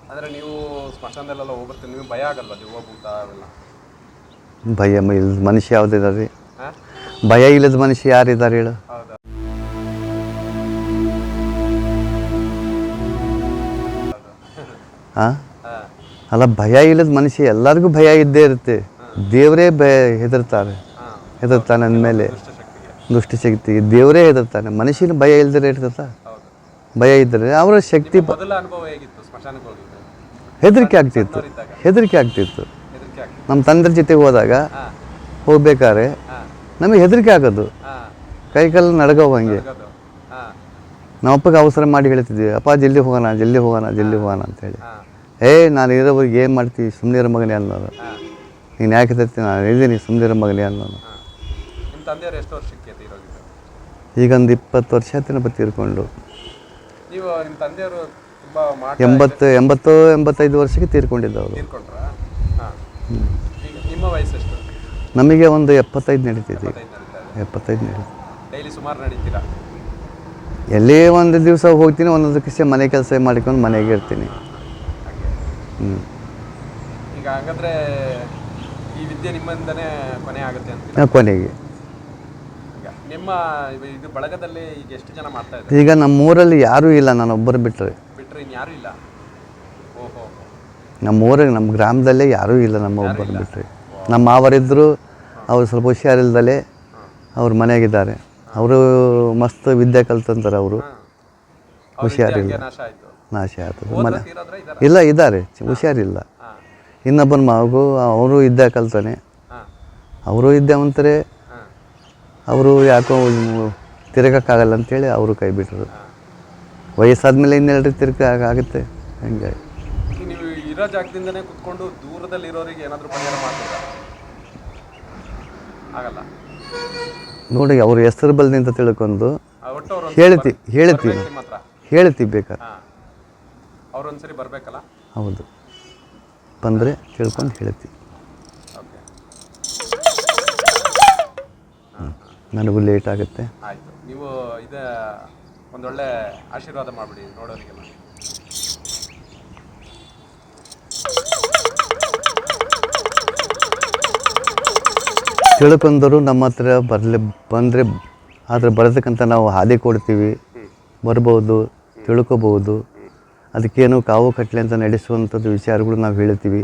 ಅಂದರೆ ನೀವು ಸ್ಮಶಾನದಲ್ಲೆಲ್ಲ ಹೋಗ್ಬರ್ತೀರಿ, ನೀವು ಭಯ ಆಗಲ್ವಾ ದೆವ್ವ ಭೂತ ಅವೆಲ್ಲ? ಭಯ ಇಲ್ಲದ ಮನುಷ್ಯ ಯಾವುದಿದ್ದಾರೆ ರೀ? ಹಾಂ, ಭಯ ಇಲ್ಲದ ಮನುಷ್ಯ ಯಾರಿದ್ದಾರೆ ಹೇಳು? ಹೌದಾ? ಹಾಂ, ಹಾಂ, ಅಲ್ಲ, ಭಯ ಇಲ್ಲದ ಮನುಷ್ಯ ಎಲ್ಲರಿಗೂ ಭಯ ಇದ್ದೇ ಇರುತ್ತೆ. ದೇವರೇ ಹೆದರ್ತಾನೆ. ಹಾಂ, ಹೆದರ್ತಾನೆ ಅಂದಮೇಲೆ ದುಷ್ಟಶಕ್ತಿಗೆ. ದುಷ್ಟಶಕ್ತಿಗೆ ದೇವರೇ ಹೆದರ್ತಾನೆ. ಮನುಷ್ಯನ ಭಯ ಇಲ್ದಿರ ಇರ್ತದ? ಹೌದು. ಭಯ ಇದ್ದರೆ ಅವರ ಶಕ್ತಿ ಮೊದಲ ಅನುಭವ ಹೇಗಿತ್ತು ಸ್ಮಶಾನಕ್ಕೆ ಹೋಗಿದ್ದು? ಹೆದರಿಕೆ ಆಗ್ತಿತ್ತು. ಇದ್ದಾಗ ಹೆದರಿಕೆ ಆಗ್ತಿತ್ತು. ಹೆದರಿಕೆ ಆಗ್ತಿತ್ತು. ನಮ್ಮ ತಂದೆ ಜೊತೆಗೆ ಹೋದಾಗ ಹಾಂ, ಹೋಗ್ಬೇಕಾದ್ರೆ ಹಾಂ, ನಮಗೆ ಹೆದರಿಕೆ ಆಗೋದು, ಹಾಂ, ಕೈಕಾಲು ನಡಗವು ಹಂಗೆ. ನಡ್ಗೋದು. ಹಾಂ, ನಮ್ಮ ಅಪ್ಪಗೆ ಅವಸರ ಮಾಡಿ ಹೇಳ್ತಿದ್ವಿ, ಅಪ್ಪ ಜಲ್ದಿ ಹೋಗೋಣ ಜಲ್ದಿ ಹೋಗೋಣ ಜಲ್ದಿ ಹೋಗೋಣ ಅಂತೇಳಿ. ಹಾಂ, ನಾನು ಇರೋವ್ರಿಗೆ ಏನು ಮಾಡ್ತೀವಿ, ಸುಮ್ಮನೆ ಮಗನೇ ಅನ್ನೋದು. ಹಾಂ, ನೀನು ಯಾಕೆ ತರ್ತೀನಿ, ನಾನು ಇದ್ದೀನಿ ಸುಮ್ಮನೆ ಮಗನೇ ಅನ್ನೋದು. ಹಾಂ. ನಿಮ್ಮ ತಂದೆಯವರು ಎಷ್ಟು ವರ್ಷಕ್ಕೆ ತೀರೋಗಿದ್ರು? ಈಗ ಒಂದು 20 ವರ್ಷ ಆಯ್ತು ತೀರ್ಕೊಂಡು. ನೀವು ನಿಮ್ಮ ತಂದೆಯವರು ತುಂಬ 85 ವರ್ಷಕ್ಕೆ ತೀರ್ಕೊಂಡಿದ್ದವರು. ತೀರ್ಕೊಂಡ್ರಾ? ಹಾಂ. ಈಗ ನಿಮ್ಮ ವಯಸ್ಸು ಎಷ್ಟು? ನಮಗೆ ಒಂದು 75 ನಡೀತಿದ್ವಿ. 75 ನಡೀತಾ ಇದೆ. 75 ನಡೀತಿ. ಡೈಲಿ ಸುಮಾರು ನಡೀತೀರಾ? ಎಲ್ಲೇ ಒಂದು ದಿವಸ ಹೋಗ್ತೀನಿ, ಒಂದೊಂದು ಕಿಸೆ ಮನೆ ಕೆಲಸ ಮಾಡ್ಕೊಂಡು ಮನೆಗೆ ಇರ್ತೀನಿ. ಹಾಗೆ. ಈಗ ಹಾಗಾದ್ರೆ ಈ ವಿದ್ಯೆ ನಿಮ್ಮಿಂದನೇ ಕೊನೆ ಆಗುತ್ತೆ ಅಂತ ಕೊನೆಗೆ. ಈಗ ನಿಮ್ಮ ಇದು ಬಳಗದಲ್ಲಿ ಈಗ ಎಷ್ಟು ಜನ ಮಾಡ್ತಾ ಇದ್ದಾರೆ? ಈಗ ನಮ್ಮೂರಲ್ಲಿ ಯಾರೂ ಇಲ್ಲ, ನಾನೊಬ್ಬರು ಬಿಟ್ಟರೆ. ಬಿಟ್ಟರೆ ಇನ್ಯಾರೂ ಇಲ್ಲ? ಓಹೋ. ನಮ್ಮೂರಿಗೆ, ನಮ್ಮ ಗ್ರಾಮದಲ್ಲೇ ಯಾರೂ ಇಲ್ಲ, ನಮ್ಮ ಒಬ್ಬರು ಬಿಟ್ಟರೆ. ನಮ್ಮ ಮಾವರಿದ್ದರು, ಅವರು ಸ್ವಲ್ಪ ಹುಷಾರಿಲ್ದಲೇ ಅವ್ರ ಮನೆಯಾಗಿದ್ದಾರೆ. ಅವರು ಮಸ್ತ್ ವಿದ್ಯೆ ಕಲ್ತಂತಾರೆ. ಅವರು ಹುಷಾರಿಲ್ಲ, ನಾಶ ಆಯ್ತು. ಮನೆ ಇಲ್ಲ, ಇದ್ದಾರೆ, ಹುಷಾರಿಲ್ಲ. ಇನ್ನೊಬ್ಬನ ಮಗು, ಅವರು ವಿದ್ಯೆ ಕಲ್ತಾನೆ, ಅವರು ವಿದ್ಯಾವಂತರೇ. ಅವರು ಯಾಕೋ ತಿರುಗೋಕ್ಕಾಗಲ್ಲ ಅಂತೇಳಿ ಅವರು ಕೈ ಬಿಟ್ಟರು. ವಯಸ್ಸಾದ್ಮೇಲೆ ಇನ್ನೆರಡು ಆಗುತ್ತೆ. ಹಂಗೆ ನೀವು ಇರೋ ಜಾಗದಿಂದನೇ ಕುತ್ಕೊಂಡು ದೂರದಲ್ಲಿರೋರಿಗೆ ಏನಾದರೂ ಪರಿಹಾರ ಮಾಡ್ತೀರಾ? ಆಗಲ್ಲ. ನೋಡಿ, ಅವ್ರ ಹೆಸರು ಬಲ್ದಿಂತ ತಿಳ್ಕೊಂಡು ಒಟ್ಟು ಅವ್ರು ಹೇಳ್ತೀವಿ ಬೇಕಾದ್ರೆ. ಅವ್ರೊಂದ್ಸರಿ ಬರಬೇಕಲ್ಲ? ಹೌದು, ಬಂದರೆ ತಿಳ್ಕೊಂಡು ಹೇಳ್ತೀವಿ. ನನಗೂ ಲೇಟ್ ಆಗುತ್ತೆ. ಆಯಿತು, ನೀವು ಇದೇ ಒಂದೊಳ್ಳೆ ಆಶೀರ್ವಾದ ಮಾಡಿಬಿಡಿ ನೋಡೋರಿಗೆಲ್ಲ. ತಿಳ್ಕೊಂಡರು ನಮ್ಮ ಹತ್ರ ಬಂದರೆ ಆದರೆ ಬರೋದಕ್ಕಂತ ನಾವು ಹಾದಿ ಕೊಡ್ತೀವಿ. ಬರ್ಬೋದು, ತಿಳ್ಕೊಬೋದು. ಅದಕ್ಕೇನು ಕಾವು ಕಟ್ಲೆ ಅಂತ ನಡೆಸುವಂಥದ್ದು ವಿಚಾರಗಳು ನಾವು ಹೇಳ್ತೀವಿ.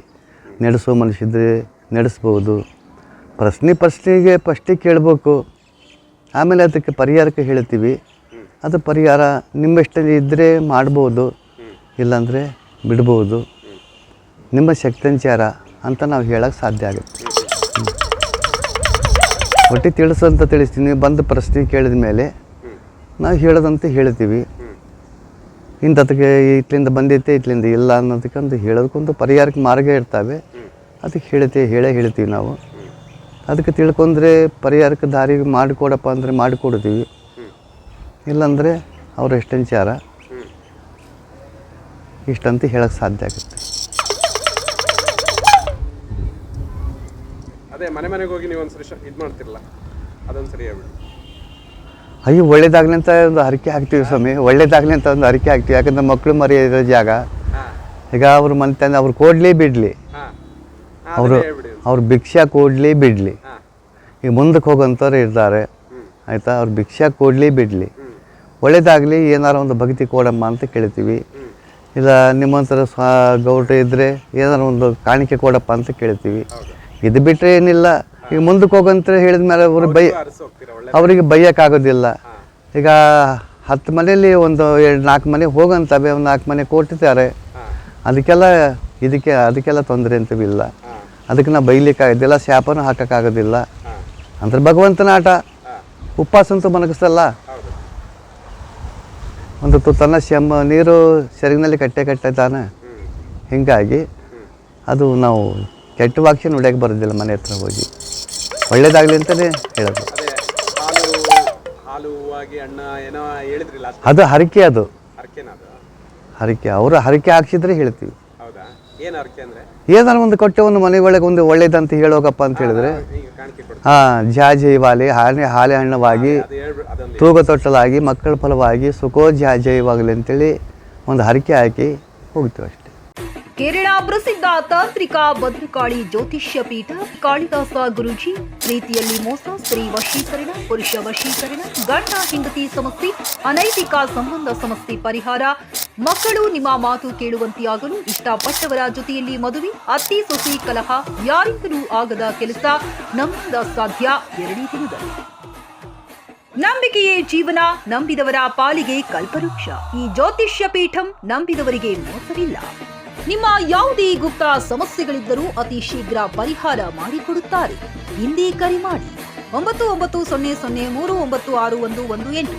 ನಡೆಸೋ ಮನುಷ್ಯದ್ರೆ ನಡೆಸ್ಬೋದು. ಪ್ರಶ್ನೆಗೆ ಫಸ್ಟಿಗೆ ಕೇಳಬೇಕು, ಆಮೇಲೆ ಅದಕ್ಕೆ ಪರಿಹಾರಕ್ಕೆ ಹೇಳ್ತೀವಿ. ಅದು ಪರಿಹಾರ ನಿಮ್ಮೆಷ್ಟು ಇದ್ದರೆ ಮಾಡ್ಬೋದು, ಇಲ್ಲಾಂದರೆ ಬಿಡ್ಬೋದು. ನಿಮ್ಮ ಶಕ್ತಂಚಾರ ಅಂತ ನಾವು ಹೇಳೋಕ್ಕೆ ಸಾಧ್ಯ ಆಗುತ್ತೆ. ಒಟ್ಟು ತಿಳಿಸಂತ ತಿಳಿಸ್ತೀನಿ. ಬಂದು ಪ್ರಶ್ನೆ ಕೇಳಿದ ಮೇಲೆ ನಾವು ಹೇಳೋದಂತ ಹೇಳ್ತೀವಿ. ಇಂಥದಕ್ಕೆ ಇಟ್ಲಿಂದ ಬಂದೈತೆ, ಇಟ್ಲಿಂದ ಇಲ್ಲ ಅನ್ನೋದಕ್ಕಂದು ಹೇಳೋದಕ್ಕೊಂದು ಪರಿಹಾರಕ್ಕೆ ಮಾರ್ಗ ಇರ್ತವೆ. ಅದಕ್ಕೆ ಹೇಳ್ತೀವಿ ನಾವು. ಅದಕ್ಕೆ ತಿಳ್ಕೊಂಡ್ರೆ ಪರಿಹಾರಕ್ಕೆ ದಾರಿ ಮಾಡಿಕೊಡಪ್ಪ ಅಂದರೆ ಮಾಡಿಕೊಡ್ತೀವಿ. ಇಲ್ಲಾಂದರೆ ಅವ್ರ ಎಷ್ಟಂಚಾರ ಇಷ್ಟಂತ ಹೇಳೋಕ್ಕೆ ಸಾಧ್ಯ ಆಗುತ್ತೆ. ಅದೇ ಮನೆಗೆ ಹೋಗಿ ನೀವು ಒಂದ್ಸರಿ ಇದು ಮಾಡ್ತಿರಲ್ಲ, ಅದೊಂದ್ಸರಿ ಹೇಳ್ಬಿಡಿ. ಅಯ್ಯೋ, ಒಳ್ಳೇದಾಗಲಿ ಅಂತ ಒಂದು ಹರಕೆ ಹಾಕ್ತೀವಿ ಸ್ವಾಮಿ. ಒಳ್ಳೇದಾಗಲಿ ಅಂತ ಒಂದು ಹರಕೆ ಹಾಕ್ತೀವಿ. ಯಾಕಂದ್ರೆ ಮಕ್ಕಳು ಮರಿ ಇರೋ ಜಾಗ. ಈಗ ಅವ್ರ ಮನೆ ತಂದು ಅವ್ರು ಕೊಡಲಿ ಬಿಡಲಿ, ಅವ್ರು ಭಿಕ್ಷಾ ಕೊಡಲಿ ಬಿಡಲಿ, ಈಗ ಮುಂದಕ್ಕೆ ಹೋಗೋಂಥವ್ರು ಇರ್ತಾರೆ. ಆಯಿತಾ, ಅವ್ರು ಭಿಕ್ಷಾ ಕೊಡಲಿ ಬಿಡಲಿ, ಒಳ್ಳೇದಾಗಲಿ, ಏನಾರು ಒಂದು ಭಕ್ತಿ ಕೊಡಮ್ಮ ಅಂತ ಕೇಳ್ತೀವಿ. ಇಲ್ಲ ನಿಮ್ಮಂಥರ ಗೌಡ್ರು ಇದ್ದರೆ ಏನಾರು ಒಂದು ಕಾಣಿಕೆ ಕೊಡಪ್ಪ ಅಂತ ಕೇಳ್ತೀವಿ. ಇದು ಬಿಟ್ಟರೆ ಏನಿಲ್ಲ. ಈಗ ಮುಂದಕ್ಕೆ ಹೋಗಂತ ಹೇಳಿದ ಮೇಲೆ ಅವರಿಗೆ ಬೈಯೋಕ್ಕಾಗೋದಿಲ್ಲ. ಈಗ 10 ಮನೇಲಿ ಒಂದು 4 ಮನೆ ಹೋಗಂತವೆ, ಒಂದು 4 ಮನೆ ಕೊಟ್ಟಿದ್ದಾರೆ. ಅದಕ್ಕೆಲ್ಲ ತೊಂದರೆ ಅಂತವಿಲ್ಲ. ಅದಕ್ಕೆ ನಾವು ಬೈಲಿಕ್ಕಾಗೋದಿಲ್ಲ, ಶಾಪನೂ ಹಾಕೋಕ್ಕಾಗೋದಿಲ್ಲ. ಅಂದ್ರೆ ಭಗವಂತನ ಆಟ. ಉಪವಾಸ ಅಂತೂ ಮನಗಿಸಲ್ಲ. ಒಂದು ತುತ್ತನ್ನ ನೀರು ಸೆರಗಿನಲ್ಲಿ ಕಟ್ಟೆ ಹೀಗಾಗಿ ಅದು ನಾವು ಕೆಟ್ಟ ವಾಕ್ಯ ನುಡಿಯೋಕ್ಕೆ ಬರೋದಿಲ್ಲ. ಮನೆ ಹತ್ರ ಹೋಗಿ ಒಳ್ಳೇದಾಗಲಿ ಅಂತಲೇ ಹೇಳೋದು. ಅದು ಹರಕೆ. ಹರಕೆ ಅವರು ಹರಕೆ ಹಾಕ್ಸಿದ್ರೆ ಹೇಳ್ತೀವಿ. ಏನು ಅರ್ಕೆ ಅಂದರೆ ಏನಾರು ಒಂದು ಕೊಟ್ಟೆ ಒಂದು ಮನೆ ಒಳಗೆ ಒಂದು ಒಳ್ಳೇದಂತ ಹೇಳೋಕಪ್ಪ ಅಂತ ಹೇಳಿದ್ರೆ ಈಗ ಕಾಣಿಕೆ ಕೊಡ್ತಾರೆ ಹಾಂ ಜಾಜೈವಾಲಿ ಹಾಲೆ ಹಣ್ಣವಾಗಿ ಅದು ಹೇಳ್ಬಿಟ್ಟು ಅದೊಂದು ತೂಗ ತೊಟ್ಟಲಾಗಿ ಮಕ್ಕಳ ಫಲವಾಗಿ ಸುಖೋ ಜಾಜೈವಾಗಲಿ ಅಂತೇಳಿ ಒಂದು ಹರಕೆ ಹಾಕಿ ಹೋಗ್ತೀವಿ ಅಷ್ಟೇ. ಕೇರಳ ಪ್ರಸಿದ್ಧ ತಾಂತ್ರಿಕ ಭದ್ರಕಾಳಿ ಜ್ಯೋತಿಷ್ಯ ಪೀಠ ಕಾಳಿದಾಸ ಗುರೂಜಿ. ಪ್ರೀತಿಯಲ್ಲಿ ಮೋಸ, ಸ್ತ್ರೀ ವಶೀಕರಣ, ಪುರುಷ ವಶೀಕರಣ, ಗಂಡ ಹೆಂಡತಿ ಸಮಸ್ಯೆ, ಅನೈತಿಕ ಸಂಬಂಧ ಸಮಸ್ಯೆ ಪರಿಹಾರ, ಮಕ್ಕಳು ನಿಮ್ಮ ಮಾತು ಕೇಳುವಂತೆಯಾಗಲು, ಇಷ್ಟಪಟ್ಟವರ ಜೊತೆಯಲ್ಲಿ ಮದುವೆ, ಅತ್ತಿ ಸೊಸೆ ಕಲಹ, ಯಾರಿಂದಲೂ ಆಗದ ಕೆಲಸ ನಮ್ಮಿಂದ ಸಾಧ್ಯ 2 ದಿನದಲ್ಲಿ. ನಂಬಿಕೆಯೇ ಜೀವನ, ನಂಬಿದವರ ಪಾಲಿಗೆ ಕಲ್ಪವೃಕ್ಷ. ಈ ಜ್ಯೋತಿಷ್ಯ ಪೀಠಂ ನಂಬಿದವರಿಗೆ ಮೋಸವಿಲ್ಲ. ನಿಮ್ಮ ಯಾವುದೇ ಗುಪ್ತ ಸಮಸ್ಯೆಗಳಿದ್ದರೂ ಅತಿ ಶೀಘ್ರ ಪರಿಹಾರ ಮಾಡಿಕೊಡುತ್ತಾರೆ. ಹಿಂದೆ ಕರೆ ಮಾಡಿ 9900396118.